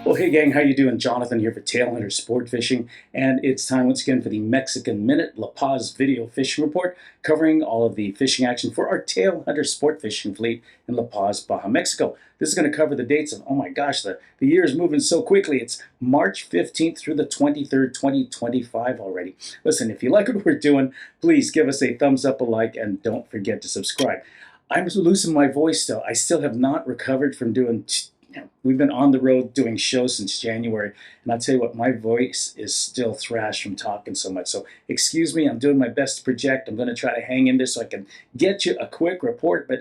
Well, hey gang, how you doing? Jonathan here for Tailhunter Sportfishing, and it's time once again for the Mexican Minute La Paz video fishing report, covering all of the fishing action for our Tailhunter Sportfishing fleet in La Paz, Baja, Mexico. This is going to cover the dates of, oh my gosh, the year is moving so quickly. It's March 15th through the 23rd, 2025 already. Listen, if you like what we're doing, please give us a thumbs up, a like, and don't forget to subscribe. I'm losing my voice still. I still have not recovered from doing we've been on the road doing shows since January, and I'll tell you what, my voice is still thrashed from talking so much. So excuse me, I'm doing my best to project. I'm going to try to hang in there so I can get you a quick report. But,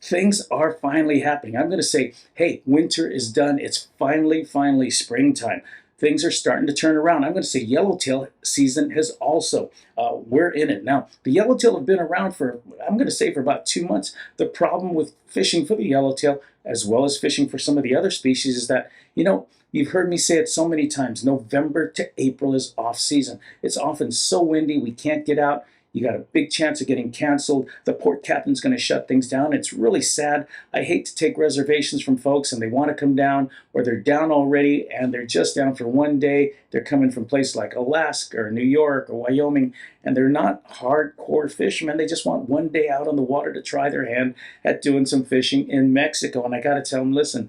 things are finally happening. I'm going to say, hey, winter is done. It's finally springtime. Things are starting to turn around. I'm going to say Yellowtail season has also, we're in it. Now, the Yellowtail have been around for, I'm going to say, for about 2 months. The problem with fishing for the Yellowtail, as well as fishing for some of the other species, is that, you've heard me say it so many times, November to April is off season. It's often so windy, we can't get out. You got a big chance of getting canceled. The port captain's going to shut things down. It's really sad. I hate to take reservations from folks and they want to come down, or they're down already and they're just down for one day. They're coming from places like Alaska or New York or Wyoming, and they're not hardcore fishermen. They just want one day out on the water to try their hand at doing some fishing in Mexico. And I got to tell them, listen,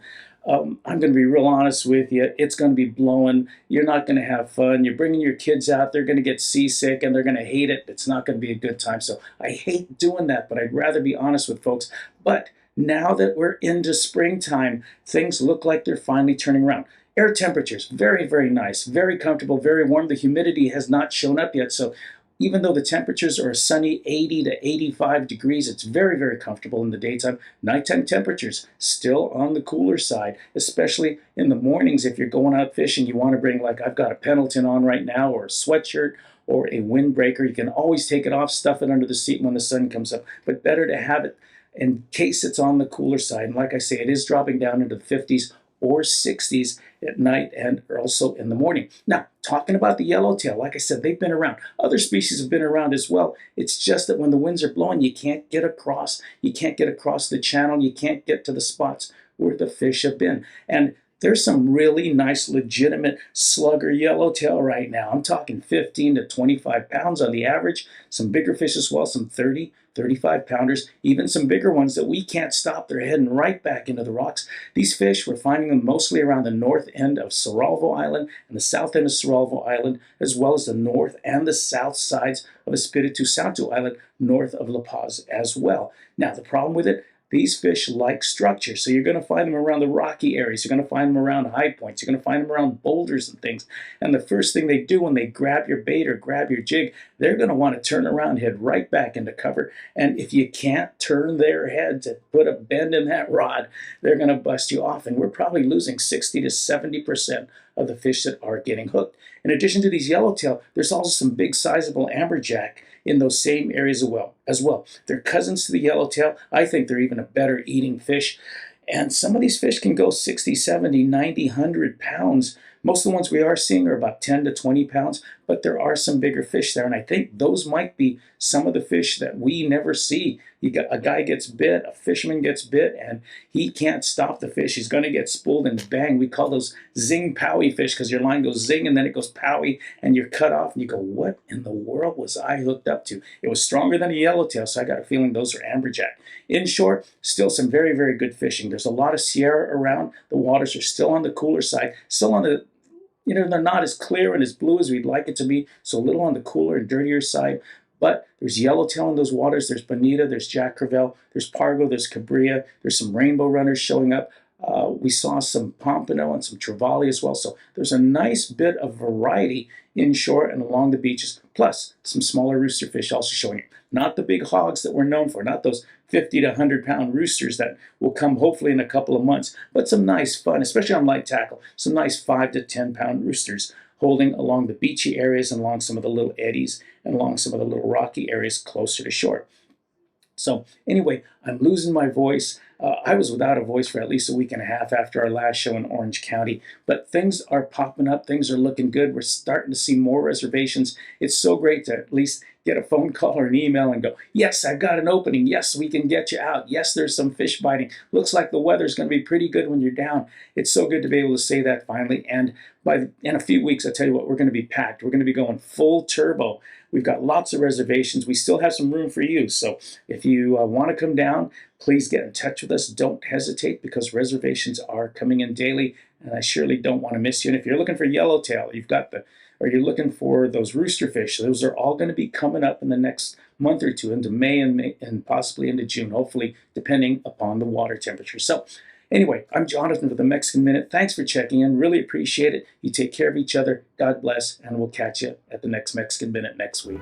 I'm going to be real honest with you. It's going to be blowing. You're not going to have fun. You're bringing your kids out. They're going to get seasick and they're going to hate it. It's not going to be a good time. So I hate doing that, but I'd rather be honest with folks. But now that we're into springtime, things look like they're finally turning around. Air temperatures, very nice, very comfortable, very warm. The humidity has not shown up yet. So even though the temperatures are a sunny 80 to 85 degrees, it's very comfortable in the daytime. Nighttime temperatures still on the cooler side, especially in the mornings. If you're going out fishing, you want to bring, like I've got a Pendleton on right now, or a sweatshirt, or a windbreaker. You can always take it off, stuff it under the seat when the sun comes up, but better to have it in case it's on the cooler side. And like I say, it is dropping down into the 50s or 60s at night and also in the morning. Now, talking about the Yellowtail, like I said, they've been around. Other species have been around as well. It's just that when the winds are blowing, you can't get across. You can't get across the channel. You can't get to the spots where the fish have been. And there's some really nice, legitimate slugger yellowtail right now. I'm talking 15 to 25 pounds on the average. Some bigger fish as well, some 30, 35 pounders, even some bigger ones that we can't stop. They're heading right back into the rocks. These fish, we're finding them mostly around the north end of Cerralvo Island and the south end of Cerralvo Island, as well as the north and the south sides of Espiritu Santo Island, north of La Paz as well. Now, the problem with it, these fish like structure, so you're going to find them around the rocky areas. You're going to find them around high points. You're going to find them around boulders and things. And the first thing they do when they grab your bait or grab your jig, they're going to want to turn around, head right back into cover. And if you can't turn their head to put a bend in that rod, they're going to bust you off. And we're probably losing 60 to 70% of the fish that are getting hooked. In addition to these yellowtail, there's also some big sizable amberjack in those same areas as well. They're cousins to the yellowtail. I think they're even a better eating fish. And some of these fish can go 60, 70, 90, 100 pounds. Most of the ones we are seeing are about 10 to 20 pounds, but there are some bigger fish there. And I think those might be some of the fish that we never see. A guy gets bit, a fisherman gets bit, and he can't stop the fish. He's going to get spooled and bang. We call those zing powie fish because your line goes zing and then it goes powie and you're cut off and you go, what in the world was I hooked up to? It was stronger than a yellowtail, so I got a feeling those are amberjack. Inshore, still some very good fishing. There's a lot of Sierra around. The waters are still on the cooler side, still on the they're not as clear and as blue as we'd like it to be, so a little on the cooler and dirtier side. But there's yellowtail in those waters, there's bonita, there's jack crevalle, there's pargo, there's cabria, there's some rainbow runners showing up. We saw some pompano and some trevally as well. So there's a nice bit of variety inshore and along the beaches, plus some smaller rooster fish also showing it. Not the big hogs that we're known for, not those 50 to 100-pound roosters that will come hopefully in a couple of months, but some nice fun, especially on light tackle, some nice 5 to 10-pound roosters holding along the beachy areas and along some of the little eddies and along some of the little rocky areas closer to shore. So anyway, I'm losing my voice. I was without a voice for at least a week and a half after our last show in Orange County, but things are popping up. Things are looking good. We're starting to see more reservations. It's so great to at least get a phone call or an email and go, yes, I've got an opening. Yes, we can get you out. Yes, there's some fish biting. Looks like the weather's going to be pretty good when you're down. It's so good to be able to say that finally. And in a few weeks, I tell you what, we're going to be packed. We're going to be going full turbo. We've got lots of reservations. We still have some room for you. So if you want to come down, please get in touch with us. Don't hesitate, because reservations are coming in daily, and I surely don't want to miss you. And if you're looking for yellowtail, or you're looking for those rooster fish, those are all going to be coming up in the next month or two into May and possibly into June, hopefully, depending upon the water temperature. So anyway, I'm Jonathan with the Mexican Minute. Thanks for checking in. Really appreciate it. You take care of each other. God bless, and we'll catch you at the next Mexican Minute next week.